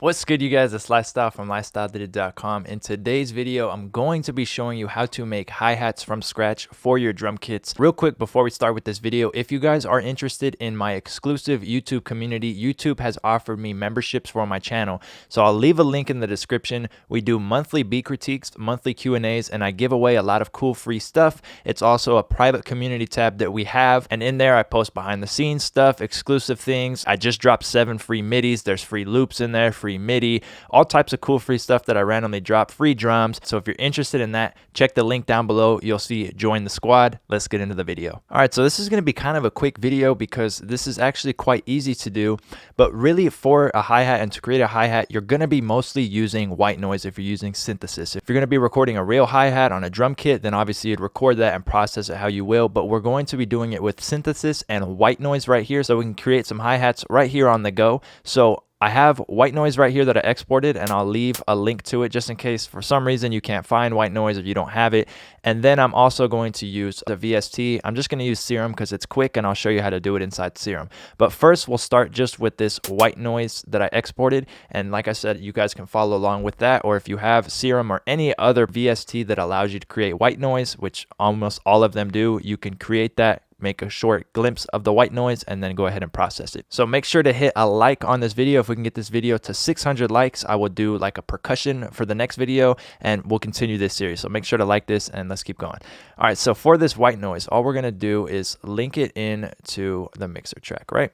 What's good, you guys? It's Lifestyle from lifestyledidit.com. In today's video, I'm going to be showing you how to make hi-hats from scratch for your drum kits. Real quick, before we start with this video, if you guys are interested in my exclusive YouTube community, YouTube has offered me memberships for my channel. So I'll leave a link in the description. We do monthly beat critiques, monthly Q&As, and I give away a lot of cool free stuff. It's also a private community tab that we have. And in there, I post behind the scenes stuff, exclusive things. I just dropped 7 free MIDIs. There's free loops in there, free MIDI, all types of cool free stuff that I randomly drop, free drums. So if you're interested in that, check the link down below. You'll see join the squad. Let's get into the video. All right, so this is going to be kind of a quick video because this is actually quite easy to do, but really for a hi-hat and to create a hi-hat, you're going to be mostly using white noise if you're using synthesis. If you're going to be recording a real hi-hat on a drum kit, then obviously you'd record that and process it how you will, but we're going to be doing it with synthesis and white noise right here so we can create some hi-hats right here on the go. So I have white noise right here that I exported, and I'll leave a link to it just in case for some reason you can't find white noise or you don't have it. And then I'm also going to use the VST. I'm just going to use Serum because it's quick, and I'll show you how to do it inside Serum. But first, we'll start just with this white noise that I exported. And like I said, you guys can follow along with that, or if you have Serum or any other VST that allows you to create white noise, which almost all of them do, you can create that, make a short glimpse of the white noise, and then go ahead and process it. So make sure to hit a like on this video. If we can get this video to 600 likes, I will do like a percussion for the next video, and we'll continue this series. So make sure to like this, and let's keep going. All right, so for this white noise, all we're gonna do is link it in to the mixer track, right?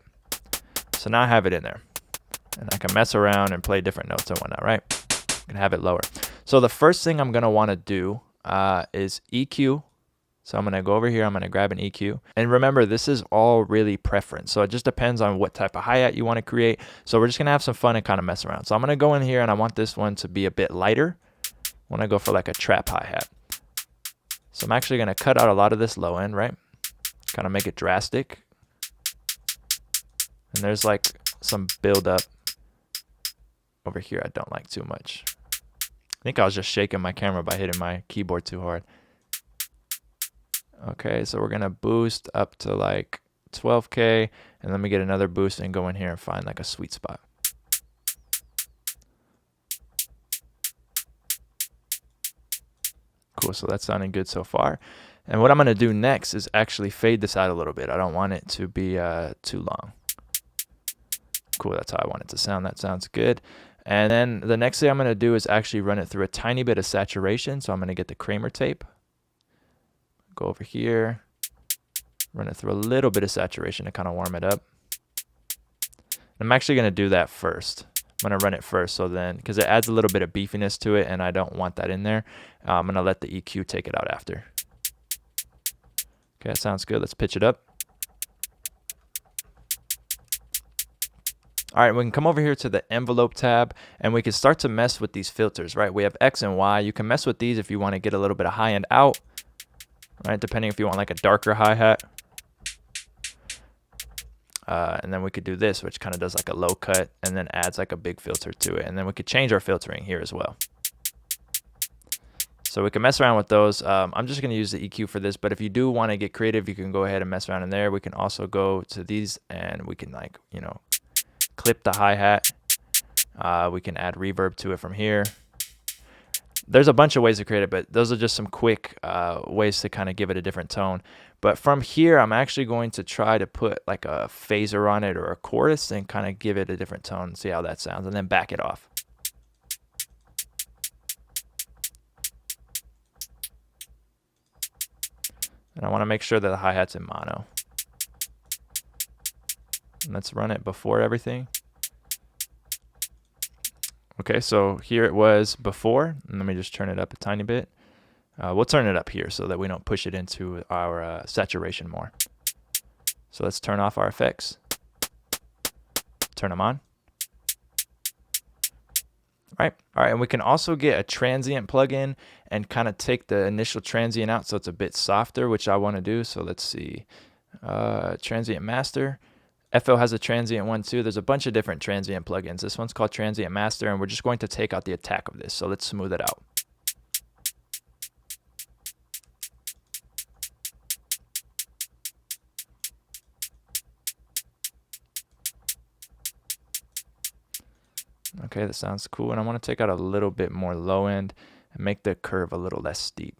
So now I have it in there, and I can mess around and play different notes and whatnot, right? I can have it lower. So the first thing I'm gonna wanna do is EQ. So I'm going to go over here, I'm going to grab an EQ. And remember, this is all really preference. So it just depends on what type of hi-hat you want to create. So we're just going to have some fun and kind of mess around. So I'm going to go in here and I want this one to be a bit lighter. I want to go for like a trap hi-hat. So I'm actually going to cut out a lot of this low end, right? Kind of make it drastic. And there's like some build up over here I don't like too much. I think I was just shaking my camera by hitting my keyboard too hard. Okay, so we're gonna boost up to like 12K, and let me get another boost and go in here and find like a sweet spot. Cool, so that's sounding good so far. And what I'm gonna do next is actually fade this out a little bit. I don't want it to be too long. Cool, that's how I want it to sound. That sounds good. And then the next thing I'm gonna do is actually run it through a tiny bit of saturation. So I'm gonna get the Kramer tape. Go over here, run it through a little bit of saturation to kind of warm it up. I'm actually going to do that first. I'm going to run it first, so then, because it adds a little bit of beefiness to it, and I don't want that in there. I'm going to let the EQ take it out after. Okay, that sounds good. Let's pitch it up. All right, we can come over here to the envelope tab, and we can start to mess with these filters, right? We have X and Y. You can mess with these if you want to get a little bit of high end out. Right, depending if you want like a darker hi-hat. And then we could do this, which kind of does like a low cut and then adds like a big filter to it. And then we could change our filtering here as well. So we can mess around with those. I'm just going to use the EQ for this, but if you do want to get creative, you can go ahead and mess around in there. We can also go to these and we can like, you know, clip the hi-hat. We can add reverb to it from here. There's a bunch of ways to create it, but those are just some quick ways to kind of give it a different tone. But from here, I'm actually going to try to put like a phaser on it or a chorus and kind of give it a different tone and see how that sounds, and then back it off. And I want to make sure that the hi-hat's in mono. And let's run it before everything. Okay, so here it was before, and let me just turn it up a tiny bit. We'll turn it up here so that we don't push it into our saturation more. So let's turn off our effects. Turn them on. All right, and we can also get a transient plugin and kind of take the initial transient out so it's a bit softer, which I want to do. So let's see, transient master. FL has a transient one too. There's a bunch of different transient plugins. This one's called Transient Master, and we're just going to take out the attack of this. So let's smooth it out. Okay, that sounds cool. And I want to take out a little bit more low end and make the curve a little less steep.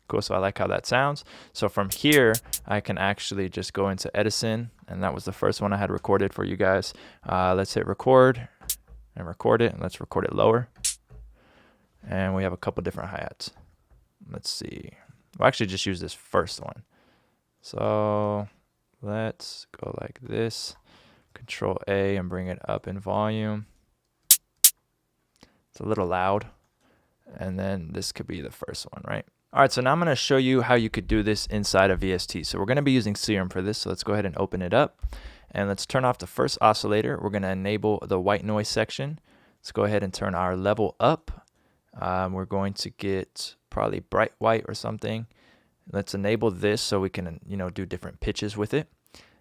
Cool, so I like how that sounds. So from here, I can actually just go into Edison, and that was the first one I had recorded for you guys. Let's hit record and record it, and let's record it lower. And we have a couple different hi-hats. Let's see. We'll actually just use this first one. So let's go like this. Control A and bring it up in volume. It's a little loud. And then this could be the first one, right? All right, so now I'm going to show you how you could do this inside of VST. So we're going to be using Serum for this, so let's go ahead and open it up. And let's turn off the first oscillator. We're going to enable the white noise section. Let's go ahead and turn our level up. We're going to get probably bright white or something. Let's enable this so we can, do different pitches with it.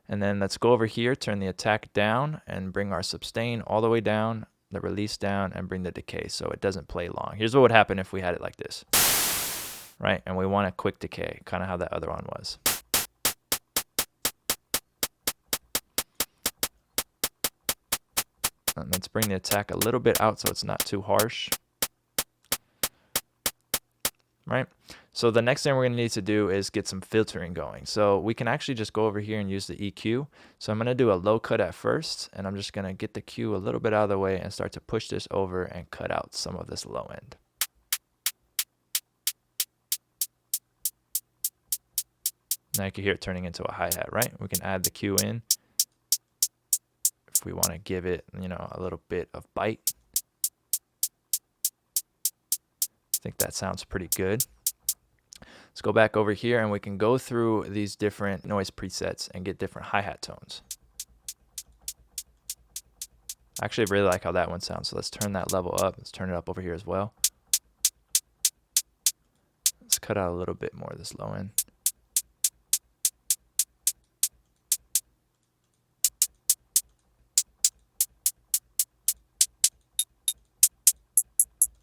And then let's go over here, turn the attack down, and bring our sustain all the way down, the release down, and bring the decay so it doesn't play long. Here's what would happen if we had it like this. Right, and we want a quick decay, kind of how that other one was. And let's bring the attack a little bit out so it's not too harsh. Right, so the next thing we're going to need to do is get some filtering going. So we can actually just go over here and use the EQ. So I'm going to do a low cut at first, and I'm just going to get the Q a little bit out of the way and start to push this over and cut out some of this low end. Now you can hear it turning into a hi-hat, right? We can add the Q in if we want to give it, a little bit of bite. I think that sounds pretty good. Let's go back over here and we can go through these different noise presets and get different hi-hat tones. I actually really like how that one sounds, so let's turn that level up. Let's turn it up over here as well. Let's cut out a little bit more of this low end.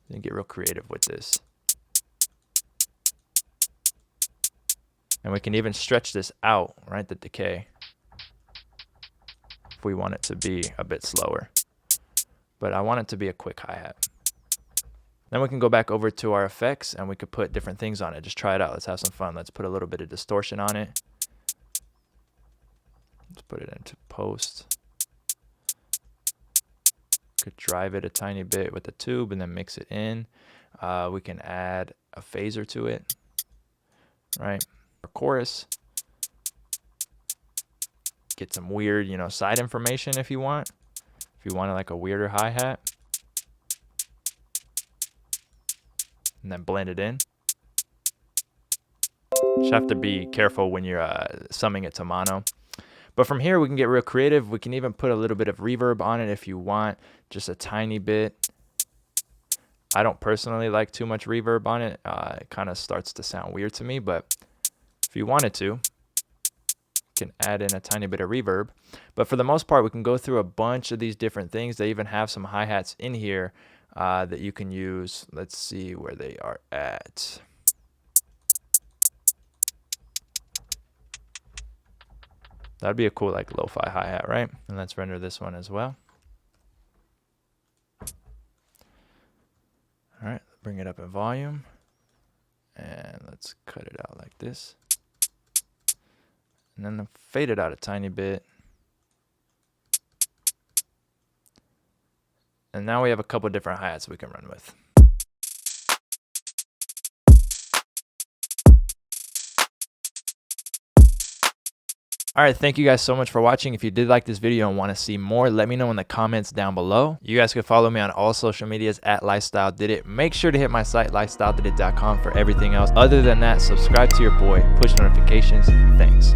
You get real creative with this. And we can even stretch this out, right, the decay, if we want it to be a bit slower. But I want it to be a quick hi-hat. Then we can go back over to our effects and we could put different things on it. Just try it out. Let's have some fun. Let's put a little bit of distortion on it. Let's put it into post. Could drive it a tiny bit with the tube and then mix it in. We can add a phaser to it, right? For chorus, get some weird, side information if you want. If you wanted like a weirder hi-hat, and then blend it in. Just have to be careful when you're summing it to mono. But from here, we can get real creative. We can even put a little bit of reverb on it if you want, just a tiny bit. I don't personally like too much reverb on it. It kind of starts to sound weird to me, but if you wanted to, you can add in a tiny bit of reverb. But for the most part, we can go through a bunch of these different things. They even have some hi-hats in here that you can use. Let's see where they are at. That'd be a cool like lo-fi hi-hat, right? And let's render this one as well. All right, bring it up in volume. And let's cut it out like this. And then fade it out a tiny bit. And now we have a couple different hi-hats we can run with. All right, thank you guys so much for watching. If you did like this video and want to see more, let me know in the comments down below. You guys can follow me on all social medias at LifestyleDidIt. Make sure to hit my site, lifestyledidit.com, for everything else. Other than that, subscribe to your boy, push notifications. Thanks.